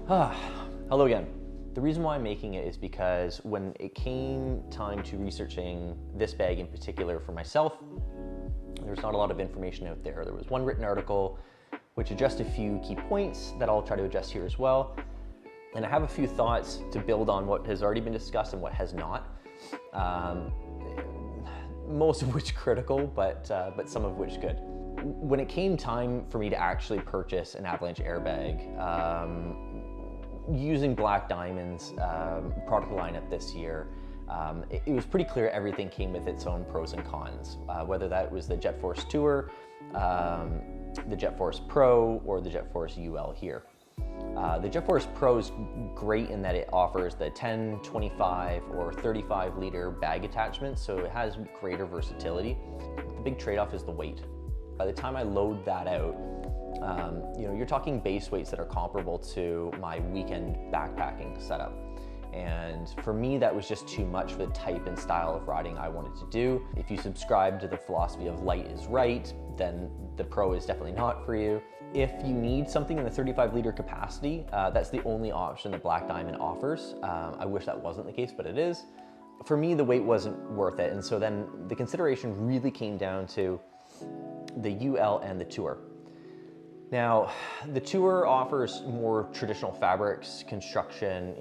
Hello again. The reason why I'm making it is because when it came time to researching this bag in particular for myself, there's not a lot of information out there. There was one written article which addressed a few key points that I'll try to address here as well. And I have a few thoughts to build on what has already been discussed and what has not. Most of which critical, but some of which good. When it came time for me to actually purchase an avalanche airbag, using Black Diamond's product lineup this year, it was pretty clear everything came with its own pros and cons, whether that was the Jetforce Tour, the Jetforce Pro, or the Jetforce UL here. The Jetforce Pro is great in that it offers the 10, 25, or 35 liter bag attachment, so it has greater versatility. The big trade-off is the weight. By the time I load that out, you're talking base weights that are comparable to my weekend backpacking setup. And for me, that was just too much for the type and style of riding I wanted to do. If you subscribe to the philosophy of light is right, then the Pro is definitely not for you. If you need something in the 35 liter capacity, that's the only option that Black Diamond offers. I wish that wasn't the case, but it is. For me, the weight wasn't worth it. And so then the consideration really came down to the UL and the Tour. Now, the Tour offers more traditional fabrics, construction,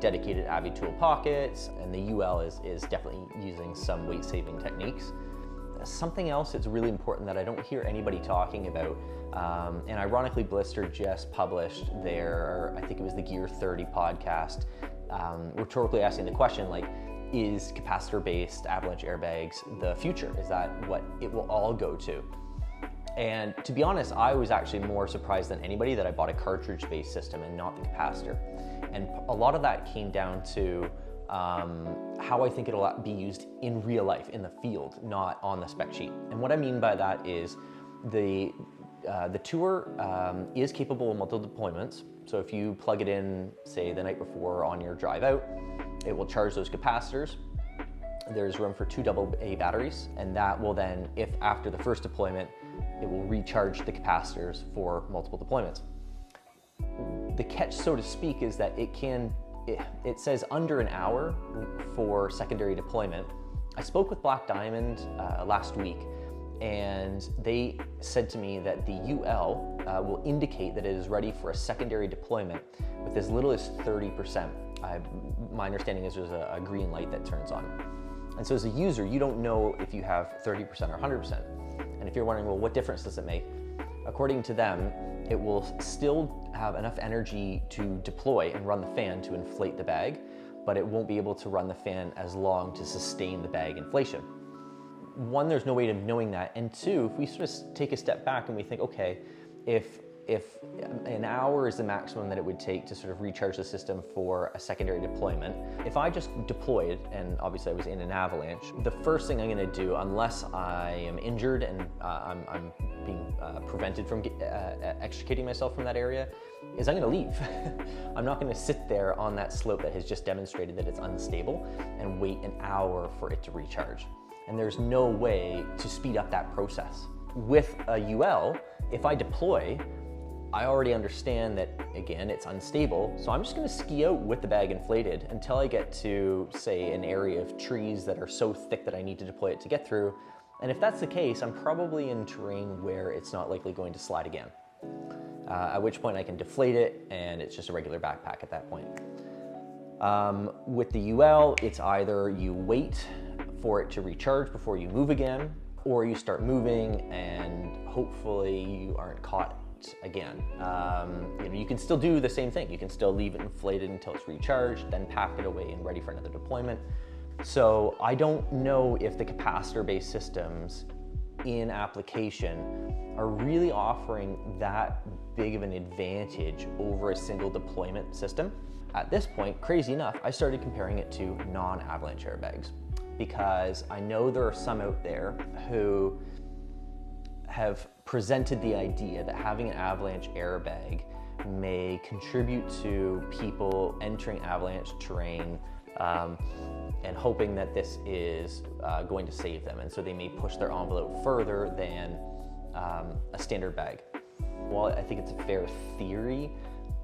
dedicated Avi tool pockets, and the UL is definitely using some weight-saving techniques. Something else that's really important that I don't hear anybody talking about, and ironically Blister just published their, I think it was the Gear 30 podcast, rhetorically asking the question, like, is capacitor-based avalanche airbags the future? Is that what it will all go to? And to be honest, I was actually more surprised than anybody that I bought a cartridge-based system and not the capacitor. And a lot of that came down to how I think it'll be used in real life, in the field, not on the spec sheet. And what I mean by that is the Tour is capable of multiple deployments. So if you plug it in, say, the night before on your drive out, it will charge those capacitors. There's room for 2 AA batteries, and that will then, if after the first deployment, it will recharge the capacitors for multiple deployments. The catch, so to speak, is that it says under an hour for secondary deployment. I spoke with Black Diamond last week, and they said to me that the UL will indicate that it is ready for a secondary deployment with as little as 30%. My understanding is there's a green light that turns on. And so as a user, you don't know if you have 30% or 100%. And if you're wondering, well, what difference does it make? According to them, it will still have enough energy to deploy and run the fan to inflate the bag, but it won't be able to run the fan as long to sustain the bag inflation. One, there's no way of knowing that. And two, if we sort of take a step back and we think, okay, if an hour is the maximum that it would take to sort of recharge the system for a secondary deployment, if I just deployed, and obviously I was in an avalanche, the first thing I'm gonna do, unless I am injured and I'm being prevented from extricating myself from that area, is I'm gonna leave. I'm not gonna sit there on that slope that has just demonstrated that it's unstable and wait an hour for it to recharge. And there's no way to speed up that process. With a UL, if I deploy, I already understand that, again, it's unstable, so I'm just gonna ski out with the bag inflated until I get to, say, an area of trees that are so thick that I need to deploy it to get through. And if that's the case, I'm probably in terrain where it's not likely going to slide again. At which point I can deflate it, and it's just a regular backpack at that point. With the UL, it's either you wait for it to recharge before you move again, or you start moving and hopefully you aren't caught again. You can still do the same thing. You can still leave it inflated until it's recharged, then pack it away and ready for another deployment. So I don't know if the capacitor-based systems in application are really offering that big of an advantage over a single deployment system. At this point, crazy enough, I started comparing it to non-avalanche airbags because I know there are some out there who have presented the idea that having an avalanche airbag may contribute to people entering avalanche terrain and hoping that this is going to save them. And so they may push their envelope further than a standard bag. While I think it's a fair theory,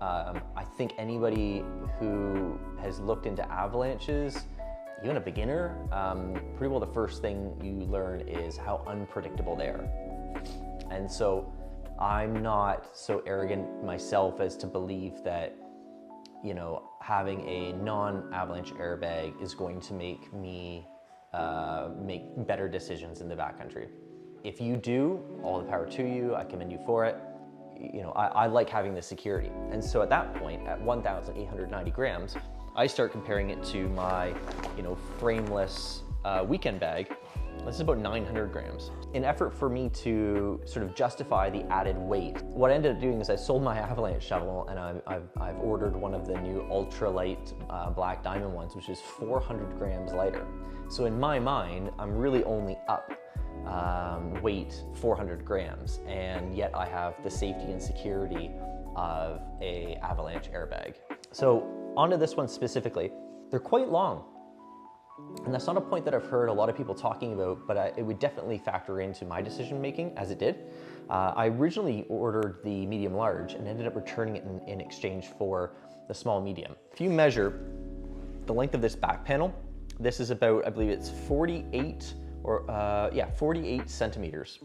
I think anybody who has looked into avalanches, even a beginner, pretty well the first thing you learn is how unpredictable they are. And so I'm not so arrogant myself as to believe that, you know, having a non-avalanche airbag is going to make me make better decisions in the backcountry. If you do, all the power to you, I commend you for it. You know, I like having the security. And so at that point, at 1,890 grams, I start comparing it to my, you know, frameless weekend bag. This is about 900 grams. In effort for me to sort of justify the added weight, what I ended up doing is I sold my avalanche shovel and I've ordered one of the new ultralight black diamond ones, which is 400 grams lighter. So in my mind, I'm really only up weight 400 grams, and yet I have the safety and security of a avalanche airbag. So onto this one specifically, they're quite long. And that's not a point that I've heard a lot of people talking about, but it would definitely factor into my decision making, as it did. I originally ordered the medium large and ended up returning it in exchange for the small medium. If you measure the length of this back panel, this is about, I believe it's 48 centimeters.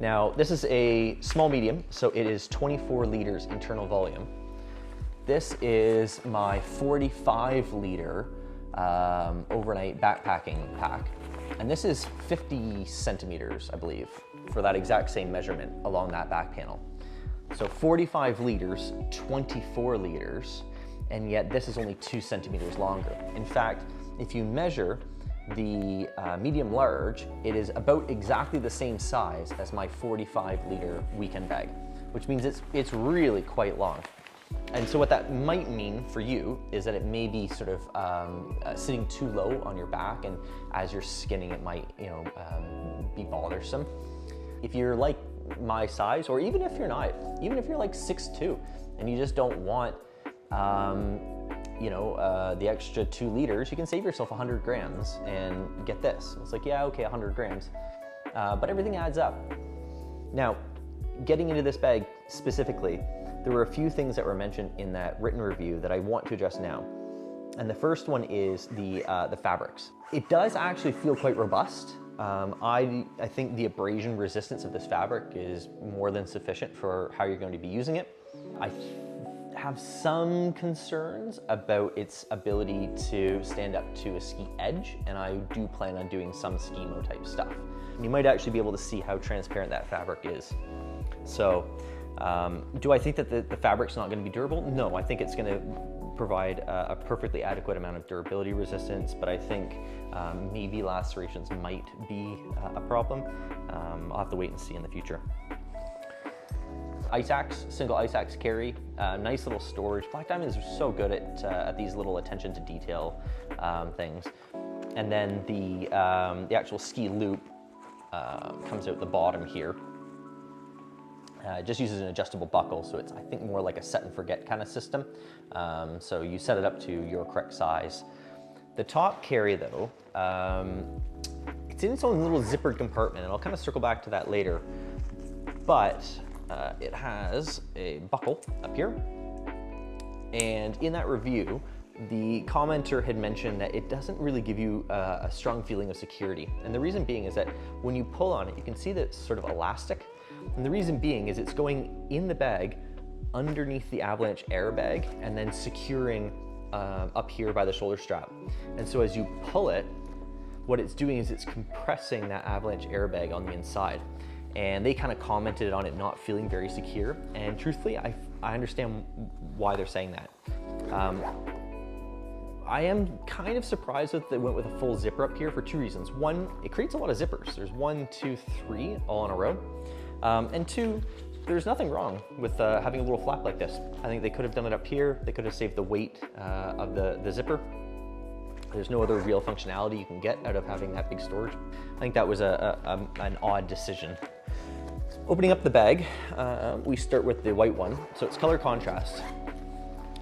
Now, this is a small medium, so it is 24 liters internal volume. This is my 45 liter overnight backpacking pack. And this is 50 centimeters, I believe, for that exact same measurement along that back panel. So 45 liters, 24 liters, and yet this is only 2 centimeters longer. In fact, if you measure the medium large, it is about exactly the same size as my 45 liter weekend bag, which means it's really quite long. And so what that might mean for you is that it may be sort of sitting too low on your back, and as you're skinning it might, you know, be bothersome. If you're like my size, or even if you're not, even if you're like 6'2", and you just don't want the extra 2 liters, you can save yourself 100 grams and get this. It's like, yeah, okay, 100 grams, but everything adds up. Now, getting into this bag specifically, there were a few things that were mentioned in that written review that I want to address now. And the first one is the fabrics. It does actually feel quite robust. I think the abrasion resistance of this fabric is more than sufficient for how you're going to be using it. I have some concerns about its ability to stand up to a ski edge, and I do plan on doing some skimo type stuff. You might actually be able to see how transparent that fabric is. So, do I think that the fabric's not going to be durable? No, I think it's going to provide a perfectly adequate amount of durability resistance, but I think maybe lacerations might be a problem. I'll have to wait and see in the future. Ice axe, single ice axe carry, nice little storage. Black Diamond is so good at these little attention to detail things. And then the actual ski loop comes out the bottom here. It just uses an adjustable buckle, so it's, I think, more like a set and forget kind of system. So you set it up to your correct size. The top carry, though, it's in its own little zippered compartment, and I'll kind of circle back to that later. But it has a buckle up here, and in that review, the commenter had mentioned that it doesn't really give you a strong feeling of security. And the reason being is that when you pull on it, you can see that it's sort of elastic. And the reason being is it's going in the bag underneath the avalanche airbag and then securing up here by the shoulder strap. And so as you pull it, what it's doing is it's compressing that avalanche airbag on the inside. And they kind of commented on it not feeling very secure. And truthfully, I understand why they're saying that. I am kind of surprised that they went with a full zipper up here for 2 reasons. One, it creates a lot of zippers. There's 1, 2, 3 all in a row. And 2, there's nothing wrong with having a little flap like this. I think they could have done it up here. They could have saved the weight of the zipper. There's no other real functionality you can get out of having that big storage. I think that was an odd decision. Opening up the bag, we start with the white one. So it's color contrast.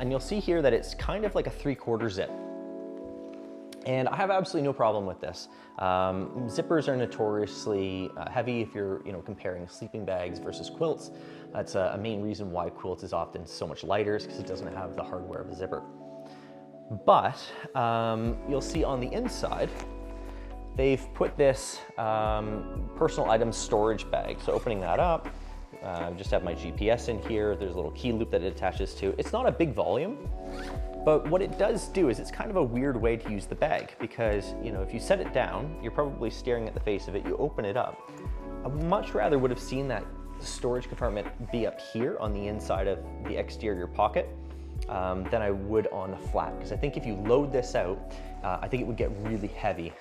And you'll see here that it's kind of like a 3/4 zip. And I have absolutely no problem with this. Zippers are notoriously heavy if you're comparing sleeping bags versus quilts. That's a main reason why quilts is often so much lighter, because it doesn't have the hardware of a zipper. But you'll see on the inside, they've put this personal items storage bag. So opening that up, I just have my GPS in here. There's a little key loop that it attaches to. It's not a big volume, but what it does do is it's kind of a weird way to use the bag, because if you set it down, you're probably staring at the face of it. You open it up. I much rather would have seen that storage compartment be up here on the inside of the exterior pocket than I would on the flap, because I think if you load this out, I think it would get really heavy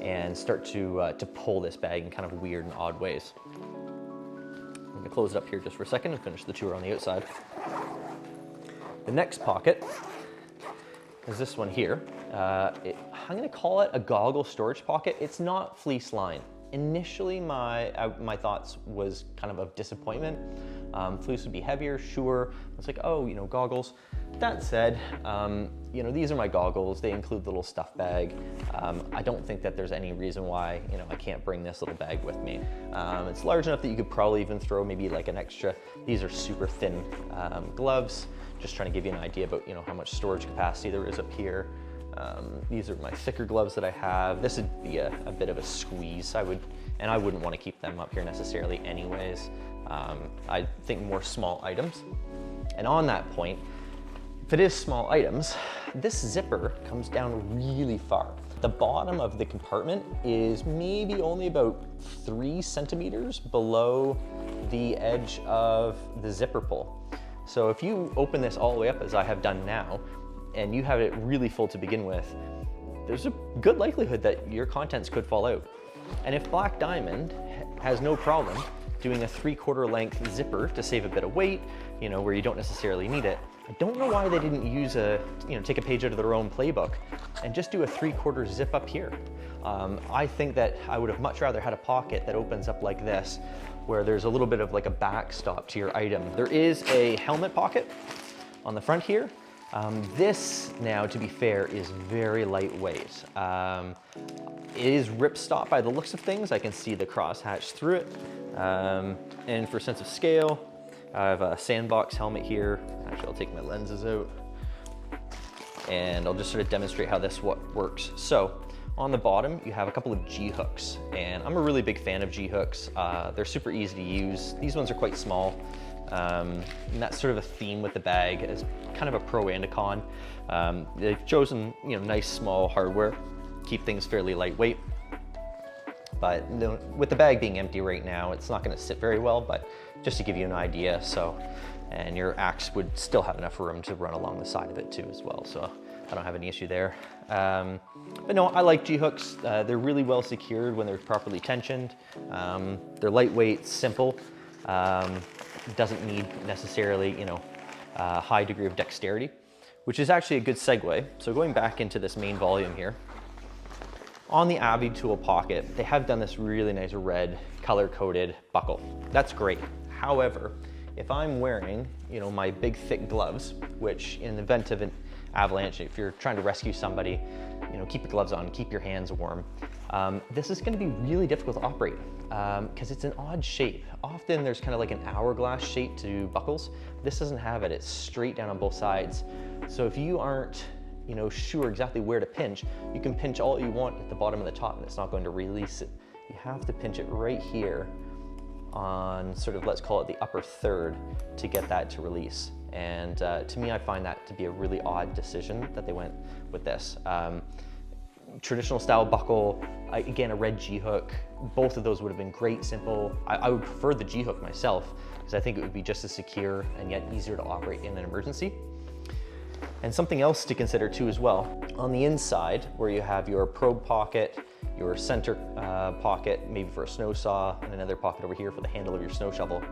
and start to pull this bag in kind of weird and odd ways. I'm gonna close it up here just for a second and finish the tour on the outside. The next pocket is this one here. I'm gonna call it a goggle storage pocket. It's not fleece lined. Initially, my thoughts was kind of disappointment. Fleece would be heavier, sure. It's like, oh, goggles. That said, these are my goggles. They include the little stuff bag. I don't think that there's any reason why, I can't bring this little bag with me. It's large enough that you could probably even throw maybe like an extra. These are super thin gloves. Just trying to give you an idea about, how much storage capacity there is up here. These are my thicker gloves that I have. This would be a bit of a squeeze. I wouldn't want to keep them up here necessarily anyways. I think more small items. And on that point, if it is small items, this zipper comes down really far. The bottom of the compartment is maybe only about 3 centimeters below the edge of the zipper pull. So if you open this all the way up, as I have done now, and you have it really full to begin with, there's a good likelihood that your contents could fall out. And if Black Diamond has no problem doing a 3/4 length zipper to save a bit of weight, where you don't necessarily need it, I don't know why they didn't use take a page out of their own playbook and just do a 3/4 zip up here. I think that I would have much rather had a pocket that opens up like this, where there's a little bit of like a backstop to your item. There is a helmet pocket on the front here. This now, to be fair, is very lightweight. It is ripstop by the looks of things. I can see the crosshatch through it. And for sense of scale, I have a sandbox helmet here. Actually, I'll take my lenses out and I'll just sort of demonstrate how this works. So on the bottom, you have a couple of G-hooks, and I'm a really big fan of G-hooks. They're super easy to use. These ones are quite small. And that's sort of a theme with the bag as kind of a pro and a con. They've chosen, nice small hardware, keep things fairly lightweight. But with the bag being empty right now, it's not going to sit very well, but just to give you an idea. And your axe would still have enough room to run along the side of it too as well. So I don't have any issue there. But no, I like G-hooks. They're really well secured when they're properly tensioned. They're lightweight, simple. Doesn't need necessarily, a high degree of dexterity, which is actually a good segue. So going back into this main volume here, on the Avi tool pocket, they have done this really nice red color-coded buckle. That's great. However, if I'm wearing, my big thick gloves, which in the event of an avalanche, if you're trying to rescue somebody, keep your gloves on, keep your hands warm. This is gonna be really difficult to operate because it's an odd shape. Often there's kind of like an hourglass shape to buckles. This doesn't have it, it's straight down on both sides. So if you aren't sure exactly where to pinch, you can pinch all you want at the bottom and the top and it's not going to release it. You have to pinch it right here on sort of, let's call it the upper third, to get that to release. And to me, I find that to be a really odd decision that they went with this. Traditional style buckle, again, a red G-hook, both of those would have been great, simple. I would prefer the G-hook myself because I think it would be just as secure and yet easier to operate in an emergency. And something else to consider too as well, on the inside where you have your probe pocket, your center pocket, maybe for a snow saw, and another pocket over here for the handle of your snow shovel.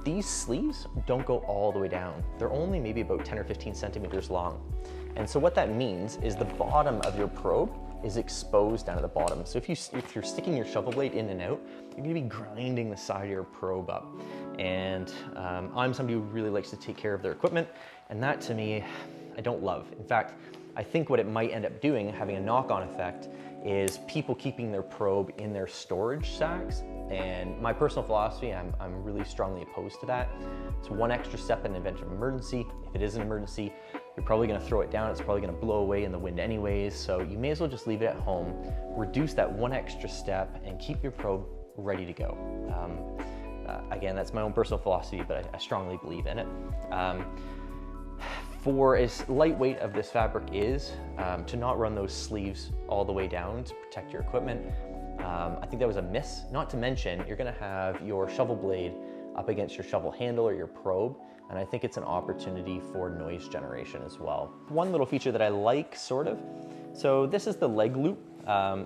These sleeves don't go all the way down. They're only maybe about 10 or 15 centimeters long. And so what that means is the bottom of your probe is exposed down to the bottom. So if you're sticking your shovel blade in and out, you're gonna be grinding the side of your probe up. And I'm somebody who really likes to take care of their equipment, and that to me, I don't love. In fact, I think what it might end up doing, having a knock-on effect, is people keeping their probe in their storage sacks. And my personal philosophy, I'm really strongly opposed to that. It's one extra step in an event of emergency. If it is an emergency, you're probably gonna throw it down. It's probably gonna blow away in the wind anyways. So you may as well just leave it at home, reduce that one extra step, and keep your probe ready to go. Again, that's my own personal philosophy, but I strongly believe in it. For as lightweight of this fabric is, to not run those sleeves all the way down to protect your equipment, I think that was a miss. Not to mention, you're gonna have your shovel blade up against your shovel handle or your probe, and I think it's an opportunity for noise generation as well. One little feature that I like, sort of, so this is the leg loop.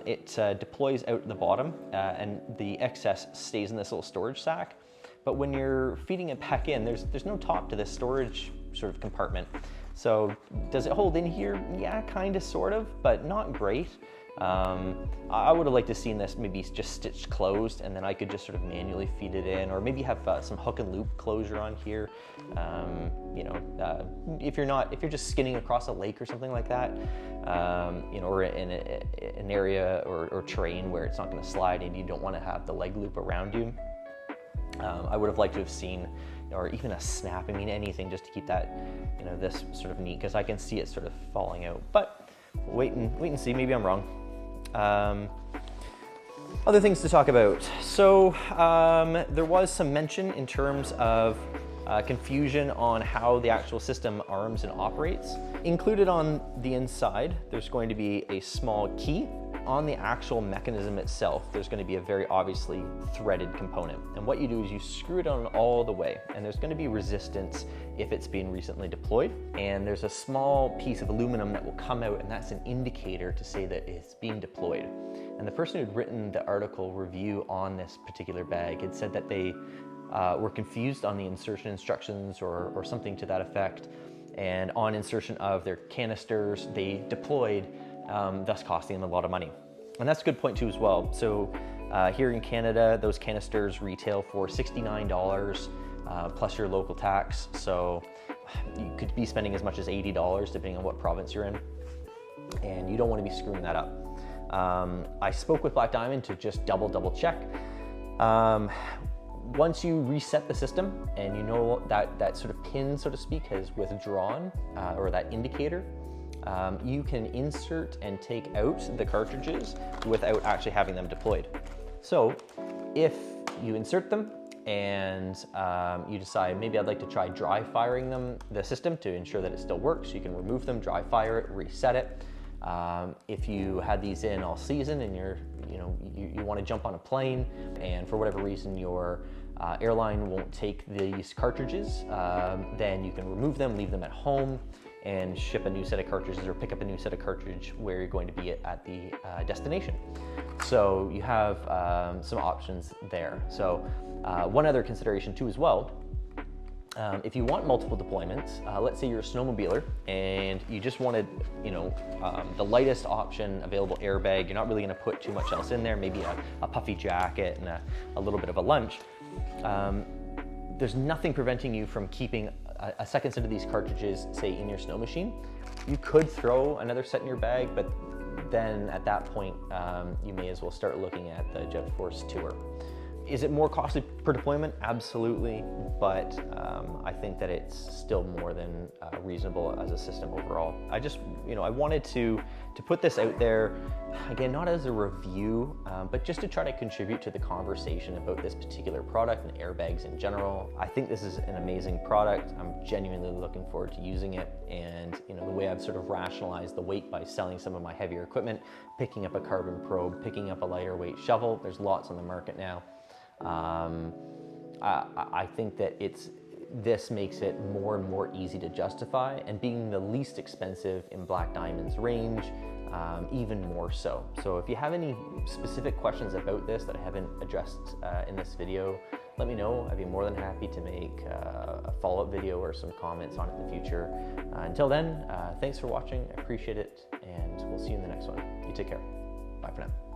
It deploys out the bottom, and the excess stays in this little storage sack. But when you're feeding it back in, there's no top to this storage sort of compartment. So does it hold in here? Yeah, kind of, sort of, but not great. I would have liked to seen this maybe just stitched closed, and then I could just sort of manually feed it in, or maybe have some hook and loop closure on here. You know, if you're just skinning across a lake or something like that, you know, or in an area or terrain where it's not going to slide and you don't want to have the leg loop around you. I would have liked to have seen, or even a snap, I mean anything just to keep that, you know, this sort of neat, because I can see it sort of falling out. But wait and see, maybe I'm wrong. Other things to talk about. So there was some mention in terms of confusion on how the actual system arms and operates. Included on the inside, there's going to be a small key. On the actual mechanism itself, there's going to be a very obviously threaded component. And what you do is you screw it on all the way, and there's going to be resistance if it's been recently deployed. And there's a small piece of aluminum that will come out, and that's an indicator to say that it's being deployed. And the person who'd written the article review on this particular bag had said that they were confused on the insertion instructions or something to that effect. And on insertion of their canisters, they deployed, thus costing them a lot of money. And that's a good point too as well. So here in Canada, those canisters retail for $69 plus your local tax. So you could be spending as much as $80 depending on what province you're in. And you don't want to be screwing that up. I spoke with Black Diamond to just double check. Once you reset the system and you know that sort of pin, so to speak, has withdrawn, or that indicator, you can insert and take out the cartridges without actually having them deployed. So if you insert them and you decide maybe I'd like to try dry firing the system to ensure that it still works, you can remove them, dry fire it, reset it. If you had these in all season and you want to jump on a plane and for whatever reason your airline won't take these cartridges, then you can remove them, leave them at home, and ship a new set of cartridges or pick up a new set of cartridge where you're going to be at the destination. So you have some options there. So one other consideration too as well, if you want multiple deployments, let's say you're a snowmobiler and you just wanted, the lightest option available airbag, you're not really gonna put too much else in there, maybe a puffy jacket and a little bit of a lunch. There's nothing preventing you from keeping a second set of these cartridges, say, in your snow machine. You could throw another set in your bag, but then at that point, you may as well start looking at the Jetforce Tour. Is it more costly per deployment? Absolutely, but I think that it's still more than reasonable as a system overall. I just, I wanted to put this out there, again, not as a review, but just to try to contribute to the conversation about this particular product and airbags in general. I think this is an amazing product. I'm genuinely looking forward to using it, and the way I've sort of rationalized the weight by selling some of my heavier equipment, picking up a carbon probe, picking up a lighter weight shovel. There's lots on the market now. I think that this makes it more and more easy to justify, and being the least expensive in Black Diamond's range, even more so. So if you have any specific questions about this that I haven't addressed in this video, let me know. I'd be more than happy to make a follow-up video or some comments on it in the future. Until then, thanks for watching. I appreciate it, and we'll see you in the next one. You take care. Bye for now.